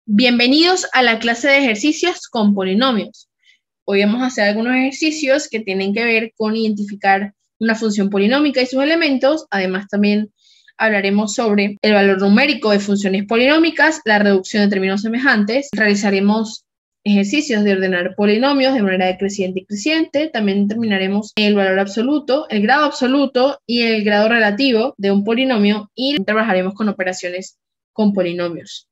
Bienvenidos a la clase de ejercicios con polinomios. Hoy vamos a hacer algunos ejercicios que tienen que ver con identificar una función polinómica y sus elementos. Además, también hablaremos sobre el valor numérico de funciones polinómicas, la reducción de términos semejantes. Realizaremos ejercicios de ordenar polinomios de manera decreciente y creciente. También determinaremos el valor absoluto, el grado absoluto y el grado relativo de un polinomio y trabajaremos con operaciones con polinomios.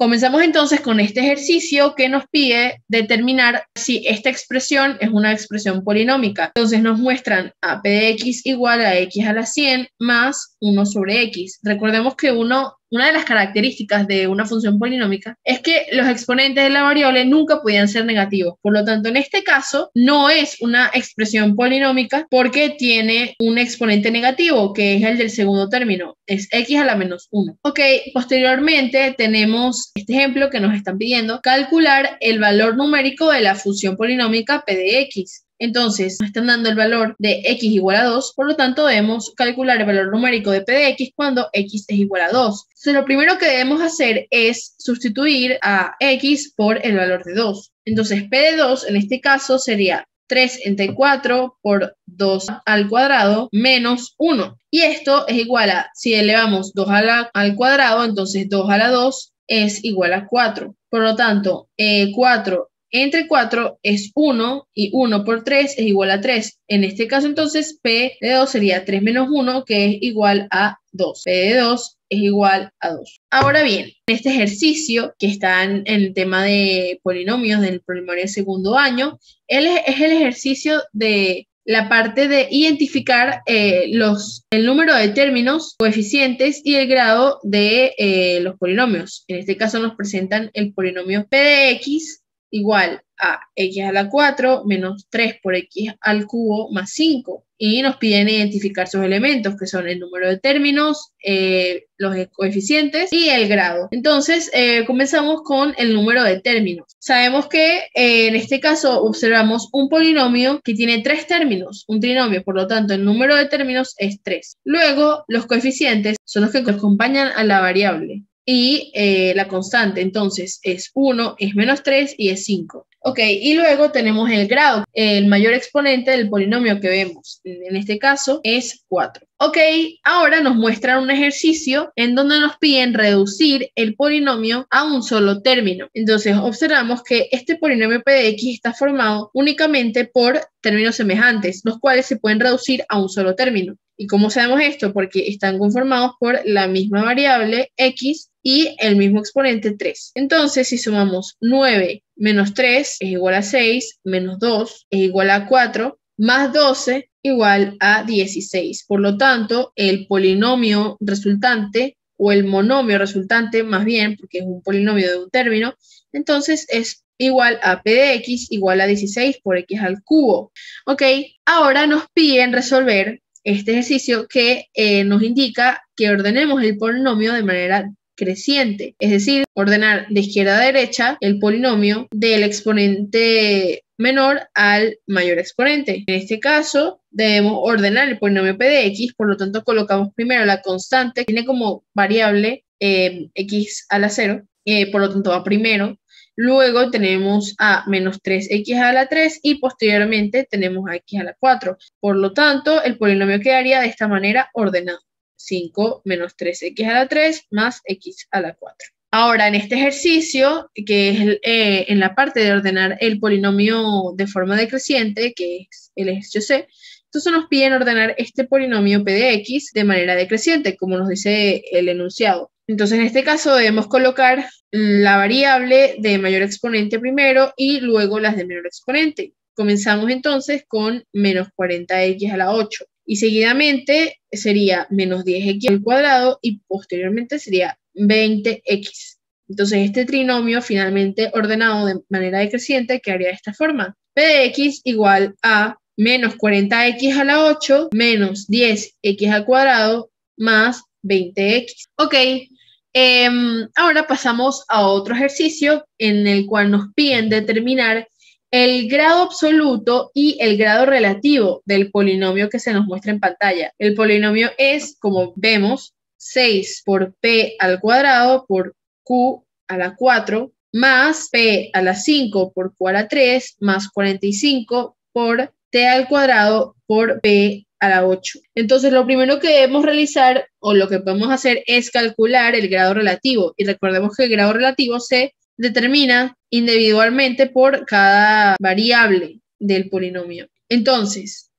Comenzamos entonces con este ejercicio que nos pide determinar si esta expresión es una expresión polinómica. Entonces nos muestran a p de x igual a x a la 100 más 1 sobre x. Recordemos que una de las características de una función polinómica es que los exponentes de la variable nunca podían ser negativos. Por lo tanto, en este caso no es una expresión polinómica porque tiene un exponente negativo, que es el del segundo término, es x a la menos 1. Ok, posteriormente tenemos este ejemplo que nos están pidiendo calcular el valor numérico de la función polinómica p de x. Entonces, nos están dando el valor de x igual a 2, por lo tanto debemos calcular el valor numérico de p de x cuando x es igual a 2. Entonces, lo primero que debemos hacer es sustituir a x por el valor de 2. Entonces, p de 2 en este caso sería 3 entre 4 por 2 al cuadrado menos 1. Y esto es igual a, si elevamos 2 al cuadrado, entonces 2 a la 2 es igual a 4. Por lo tanto, 4 entre 4 es 1 y 1 por 3 es igual a 3. En este caso, entonces, P de 2 sería 3 menos 1, que es igual a 2. P de 2 es igual a 2. Ahora bien, en este ejercicio que está en el tema de polinomios del polinomio de segundo año, es el ejercicio de la parte de identificar el número de términos, coeficientes y el grado de los polinomios. En este caso nos presentan el polinomio p de x igual a x a la 4 menos 3 por x al cubo más 5. Y nos piden identificar sus elementos, que son el número de términos, los coeficientes y el grado. Entonces, comenzamos con el número de términos. Sabemos que en este caso observamos un polinomio que tiene 3 términos, un trinomio, por lo tanto, el número de términos es 3. Luego, los coeficientes son los que acompañan a la variable. Y la constante, entonces, es 1, es menos 3 y es 5. Ok, y luego tenemos el grado, el mayor exponente del polinomio que vemos. En este caso es 4. Ok, ahora nos muestran un ejercicio en donde nos piden reducir el polinomio a un solo término. Entonces observamos que este polinomio p de x está formado únicamente por términos semejantes, los cuales se pueden reducir a un solo término. ¿Y cómo sabemos esto? Porque están conformados por la misma variable x y el mismo exponente 3. Entonces, si sumamos 9 menos 3 es igual a 6, menos 2 es igual a 4, más 12 igual a 16. Por lo tanto, el polinomio resultante, o el monomio resultante más bien, porque es un polinomio de un término, entonces es igual a p de x igual a 16 por x al cubo. Ok, ahora nos piden resolver este ejercicio que nos indica que ordenemos el polinomio de manera creciente, es decir, ordenar de izquierda a derecha el polinomio del exponente menor al mayor exponente. En este caso, debemos ordenar el polinomio p de x, por lo tanto colocamos primero la constante, que tiene como variable x a la 0, por lo tanto va primero. Luego tenemos a menos 3x a la 3 y posteriormente tenemos a x a la 4. Por lo tanto, el polinomio quedaría de esta manera ordenado. 5 menos 3x a la 3 más x a la 4. Ahora, en este ejercicio, que es en la parte de ordenar el polinomio de forma decreciente, que es el ejercicio C, entonces nos piden ordenar este polinomio p de x de manera decreciente, como nos dice el enunciado. Entonces, en este caso debemos colocar la variable de mayor exponente primero y luego las de menor exponente. Comenzamos entonces con menos 40x a la 8 y seguidamente sería menos 10x al cuadrado y posteriormente sería 20x. Entonces, este trinomio finalmente ordenado de manera decreciente quedaría de esta forma. P de x igual a menos 40x a la 8 menos 10x al cuadrado más 20x. Ok, ahora pasamos a otro ejercicio en el cual nos piden determinar el grado absoluto y el grado relativo del polinomio que se nos muestra en pantalla. El polinomio es, como vemos, 6 por p al cuadrado por q a la 4 más p a la 5 por q a la 3 más 45 por t al cuadrado por p a la 8. Entonces, lo primero que debemos realizar o lo que podemos hacer es calcular el grado relativo. Y recordemos que el grado relativo se determina individualmente por cada variable del polinomio. Entonces,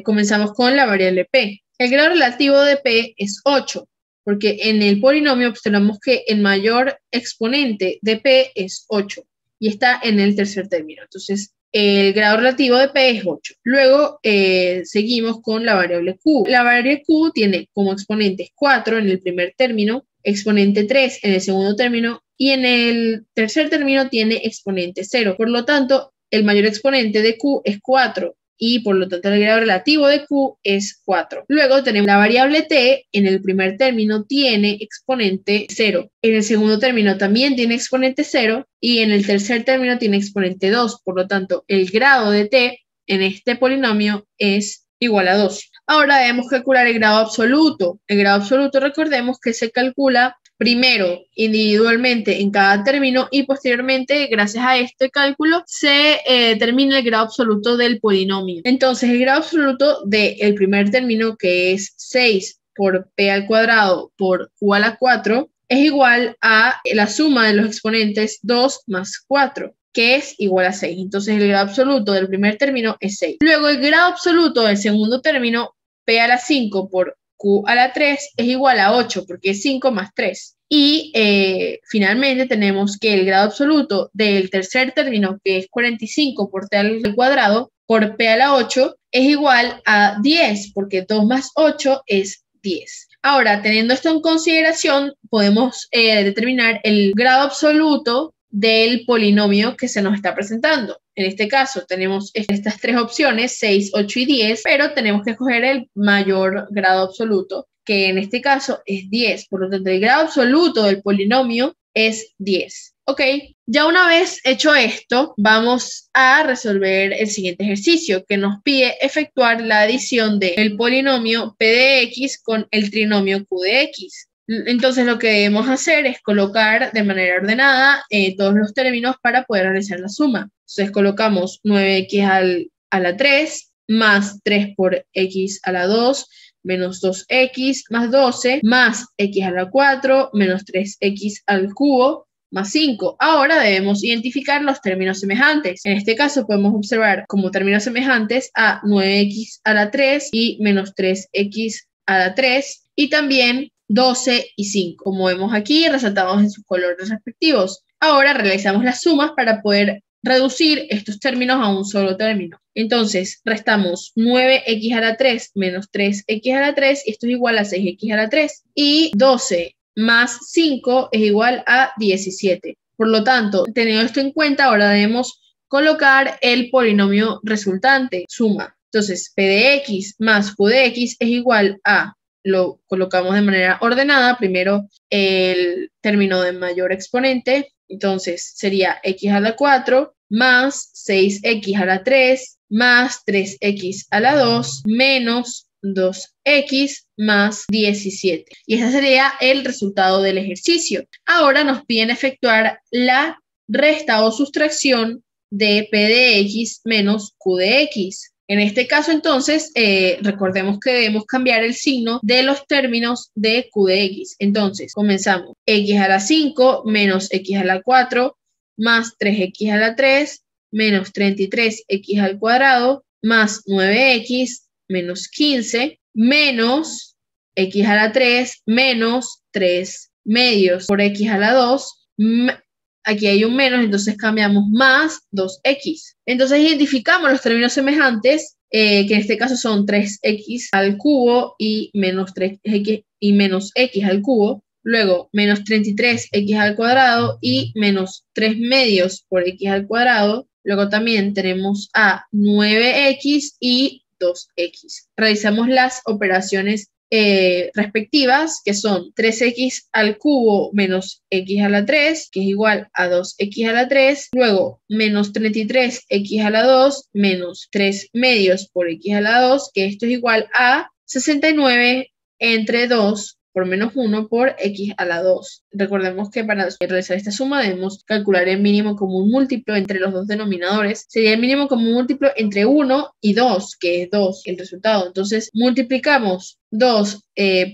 comenzamos con la variable p. El grado relativo de p es 8, porque en el polinomio observamos que el mayor exponente de p es 8 y está en el tercer término. Entonces, el grado relativo de p es 8. Luego, seguimos con la variable q. La variable q tiene como exponentes 4 en el primer término, exponente 3 en el segundo término y en el tercer término tiene exponente 0. Por lo tanto, el mayor exponente de q es 4. Y por lo tanto el grado relativo de q es 4. Luego tenemos la variable t, en el primer término tiene exponente 0. En el segundo término también tiene exponente 0 y en el tercer término tiene exponente 2. Por lo tanto, el grado de t en este polinomio es igual a 2. Ahora debemos calcular el grado absoluto. El grado absoluto, recordemos que se calcula primero individualmente en cada término y posteriormente, gracias a este cálculo, se determina el grado absoluto del polinomio. Entonces, el grado absoluto del primer término, que es 6 por p al cuadrado por q a la 4, es igual a la suma de los exponentes 2 más 4, que es igual a 6. Entonces, el grado absoluto del primer término es 6. Luego, el grado absoluto del segundo término, p a la 5 por q a la 3 es igual a 8 porque es 5 más 3. Y finalmente tenemos que el grado absoluto del tercer término, que es 45 por t al cuadrado por p a la 8, es igual a 10 porque 2 más 8 es 10. Ahora, teniendo esto en consideración, podemos determinar el grado absoluto del polinomio que se nos está presentando. En este caso tenemos estas tres opciones, 6, 8 y 10, pero tenemos que escoger el mayor grado absoluto, que en este caso es 10. Por lo tanto, el grado absoluto del polinomio es 10. Ok, ya una vez hecho esto, vamos a resolver el siguiente ejercicio, que nos pide efectuar la adición del polinomio p de x con el trinomio q de x. Entonces lo que debemos hacer es colocar de manera ordenada todos los términos para poder realizar la suma. Entonces colocamos 9x a la 3 más 3 por x a la 2 menos 2x más 12 más x a la 4 menos 3x al cubo más 5. Ahora debemos identificar los términos semejantes. En este caso podemos observar como términos semejantes a 9x a la 3 y menos 3x a la 3 y también 12 y 5. Como vemos aquí, resaltados en sus colores respectivos. Ahora realizamos las sumas para poder reducir estos términos a un solo término. Entonces, restamos 9x a la 3 menos 3x a la 3, y esto es igual a 6x a la 3. Y 12 más 5 es igual a 17. Por lo tanto, teniendo esto en cuenta, ahora debemos colocar el polinomio resultante, suma. Entonces, p de x más q de x es igual a, lo colocamos de manera ordenada, primero el término de mayor exponente, entonces sería x a la 4 más 6x a la 3 más 3x a la 2 menos 2x más 17. Y ese sería el resultado del ejercicio. Ahora nos piden efectuar la resta o sustracción de p de x menos q de x. En este caso, entonces, recordemos que debemos cambiar el signo de los términos de q de x. Entonces, comenzamos. X a la 5 menos x a la 4 más 3x a la 3 menos 33x al cuadrado más 9x menos 15 menos x a la 3 menos 3 medios por x a la 2. Aquí hay un menos, entonces cambiamos más 2x. Entonces identificamos los términos semejantes, que en este caso son 3x al cubo y menos 3x y menos x al cubo. Luego, menos 33x al cuadrado y menos 3 medios por x al cuadrado. Luego también tenemos a 9x y 2x. Realizamos las operaciones respectivas, que son 3x al cubo menos x a la 3, que es igual a 2x a la 3, luego menos 33x a la 2 menos 3 medios por x a la 2, que esto es igual a 69 entre 2 por menos 1 por x a la 2. Recordemos que para realizar esta suma debemos calcular el mínimo común múltiplo entre los dos denominadores. Sería el mínimo común múltiplo entre 1 y 2, que es 2, el resultado. Entonces multiplicamos 2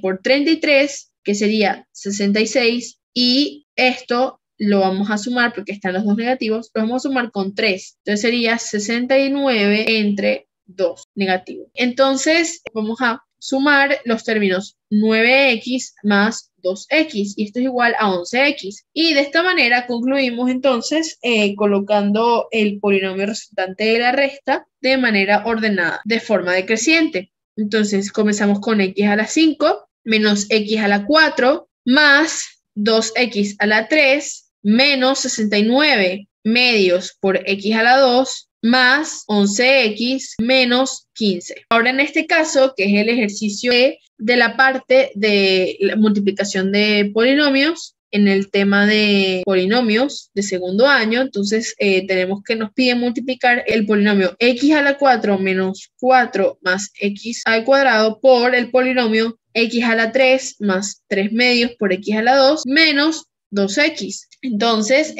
por 33, que sería 66, y esto lo vamos a sumar, porque están los dos negativos, lo vamos a sumar con 3. Entonces sería 69 entre 2 negativo. Entonces vamos a sumar los términos 9x más 2x, y esto es igual a 11x. Y de esta manera concluimos entonces colocando el polinomio resultante de la resta de manera ordenada, de forma decreciente. Entonces comenzamos con x a la 5 menos x a la 4 más 2x a la 3 menos 69 medios por x a la 2 más 11x menos 15. Ahora en este caso, que es el ejercicio de la parte de la multiplicación de polinomios, en el tema de polinomios de segundo año, entonces tenemos que nos piden multiplicar el polinomio x a la 4 menos 4 más x al cuadrado por el polinomio x a la 3 más 3 medios por x a la 2 menos 2x. Entonces,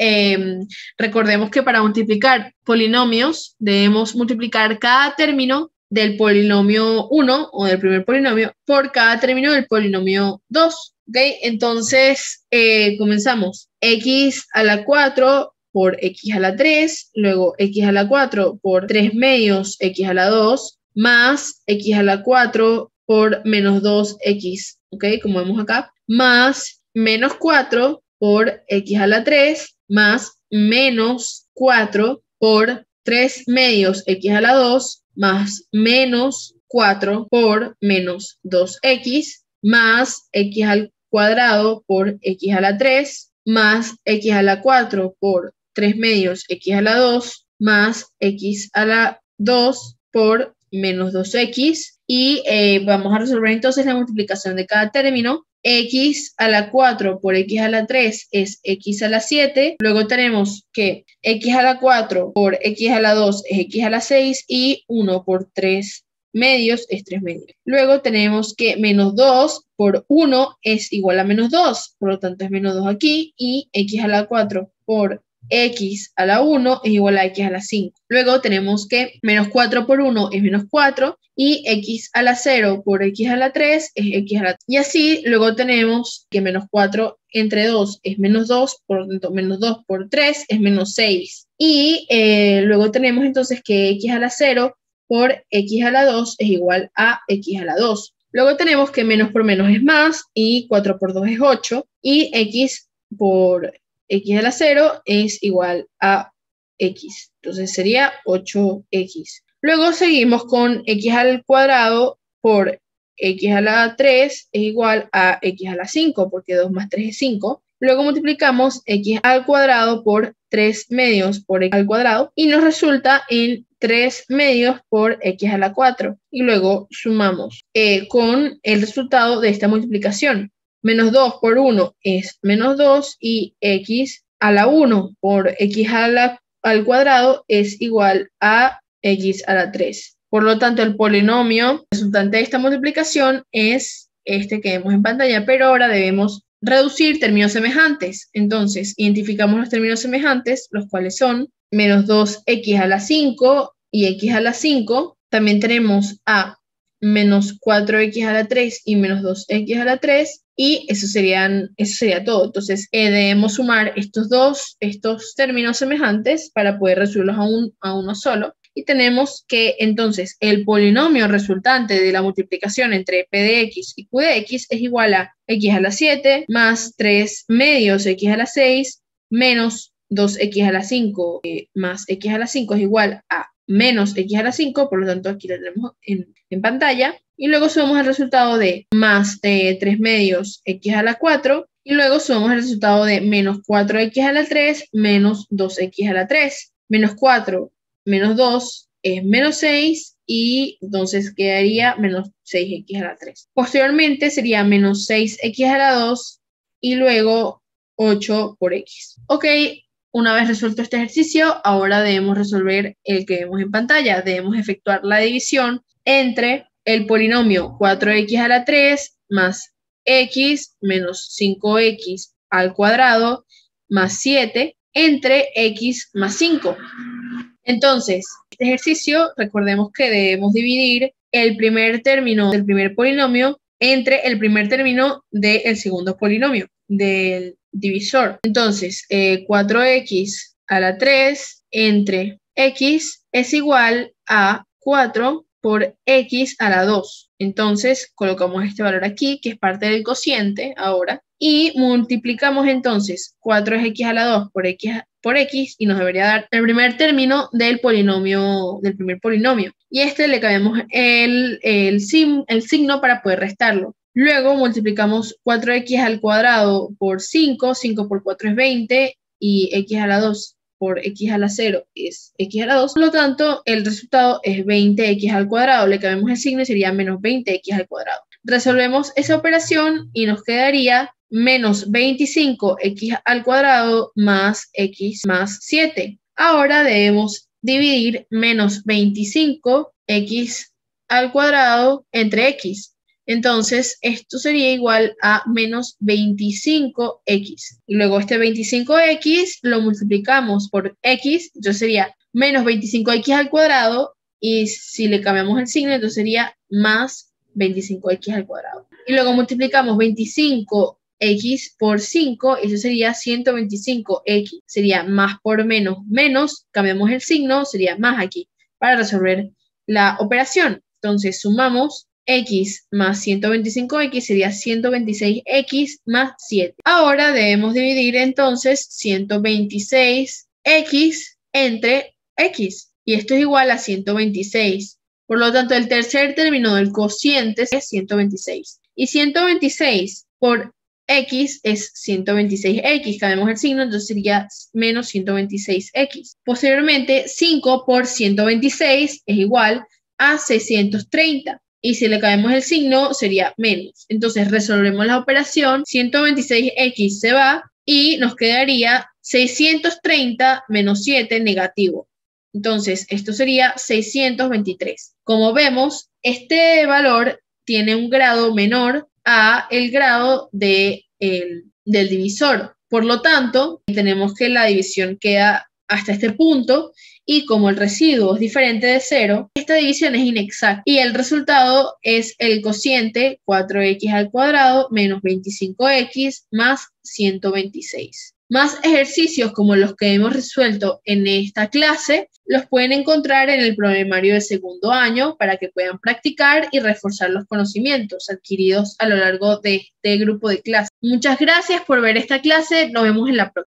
recordemos que para multiplicar polinomios debemos multiplicar cada término del polinomio 1 o del primer polinomio por cada término del polinomio 2. ¿Ok? Entonces, comenzamos. X a la 4 por x a la 3, luego x a la 4 por 3 medios x a la 2, más x a la 4 por menos 2x, ¿ok? Como vemos acá, más menos 4 por x a la 3, más menos 4 por 3 medios x a la 2, más menos 4 por menos 2x, más x al cuadrado por x a la 3, más x a la 4 por 3 medios x a la 2, más x a la 2 por menos 2x, y vamos a resolver entonces la multiplicación de cada término. X a la 4 por x a la 3 es x a la 7. Luego tenemos que x a la 4 por x a la 2 es x a la 6 y 1 por 3 medios es 3 medios. Luego tenemos que menos 2 por 1 es igual a menos 2. Por lo tanto es menos 2 aquí, y x a la 4 por x a la 1 es igual a x a la 5. Luego tenemos que menos 4 por 1 es menos 4 y x a la 0 por x a la 3 es x a la 3. Y así luego tenemos que menos 4 entre 2 es menos 2, por lo tanto menos 2 por 3 es menos 6. Y luego tenemos entonces que x a la 0 por x a la 2 es igual a x a la 2. Luego tenemos que menos por menos es más y 4 por 2 es 8 y x por x a la 0 es igual a x. Entonces sería 8x. Luego seguimos con x al cuadrado por x a la 3 es igual a x a la 5, porque 2 más 3 es 5. Luego multiplicamos x al cuadrado por 3 medios por x al cuadrado y nos resulta en 3 medios por x a la 4. Y luego sumamos con el resultado de esta multiplicación. Menos 2 por 1 es menos 2 y x a la 1 por x al cuadrado es igual a x a la 3. Por lo tanto, el polinomio resultante de esta multiplicación es este que vemos en pantalla, pero ahora debemos reducir términos semejantes. Entonces, identificamos los términos semejantes, los cuales son menos 2x a la 5 y x a la 5. También tenemos a menos 4x a la 3 y menos 2x a la 3. Y eso sería todo. Entonces, debemos sumar estos términos semejantes para poder resolverlos a uno solo. Y tenemos que entonces el polinomio resultante de la multiplicación entre p de x y q de x es igual a x a la 7 más 3 medios x a la 6 menos 2x a la 5 más x a la 5 es igual a menos x a la 5, por lo tanto aquí lo tenemos en pantalla. Y luego sumamos el resultado de más 3 medios x a la 4 y luego sumamos el resultado de menos 4x a la 3 menos 2x a la 3. Menos 4 menos 2 es menos 6 y entonces quedaría menos 6x a la 3. Posteriormente sería menos 6x a la 2 y luego 8 por x. Ok, una vez resuelto este ejercicio, ahora debemos resolver el que vemos en pantalla. Debemos efectuar la división entre el polinomio 4x a la 3 más x menos 5x al cuadrado más 7 entre x más 5. Entonces, este ejercicio, recordemos que debemos dividir el primer término del primer polinomio entre el primer término del segundo polinomio, del divisor. Entonces, 4x a la 3 entre x es igual a 4 por x a la 2. Entonces, colocamos este valor aquí, que es parte del cociente ahora, y multiplicamos entonces 4 es x a la 2 por x y nos debería dar el primer término del polinomio, del primer polinomio. Y le cambiamos el signo para poder restarlo. Luego multiplicamos 4x al cuadrado por 5, 5 por 4 es 20 y x a la 2 por x a la 0 es x a la 2. Por lo tanto, el resultado es 20x al cuadrado. Le cambiamos el signo y sería menos 20x al cuadrado. Resolvemos esa operación y nos quedaría menos 25x al cuadrado más x más 7. Ahora debemos dividir menos 25x al cuadrado entre x. Entonces, esto sería igual a menos 25x. Y luego este 25x lo multiplicamos por x, entonces sería menos 25x al cuadrado. Y si le cambiamos el signo, entonces sería más 25x al cuadrado. Y luego multiplicamos 25x por 5, eso sería 125x. Sería más por menos, menos, cambiamos el signo, sería más aquí, para resolver la operación. Entonces, sumamos x más 125x sería 126x más 7. Ahora debemos dividir entonces 126x entre x. Y esto es igual a 126. Por lo tanto, el tercer término del cociente es 126. Y 126 por x es 126x. Cambiamos el signo, entonces sería menos 126x. Posteriormente, 5 por 126 es igual a 630. Y si le cambiamos el signo, sería menos. Entonces, resolvemos la operación. 126x se va y nos quedaría 630 menos 7 negativo. Entonces, esto sería 623. Como vemos, este valor tiene un grado menor a el grado del divisor. Por lo tanto, tenemos que la división queda hasta este punto y como el residuo es diferente de 0, esta división es inexacta y el resultado es el cociente 4x al cuadrado menos 25x más 126. Más ejercicios como los que hemos resuelto en esta clase los pueden encontrar en el programario de segundo año para que puedan practicar y reforzar los conocimientos adquiridos a lo largo de este grupo de clases. Muchas gracias por ver esta clase. Nos vemos en la próxima.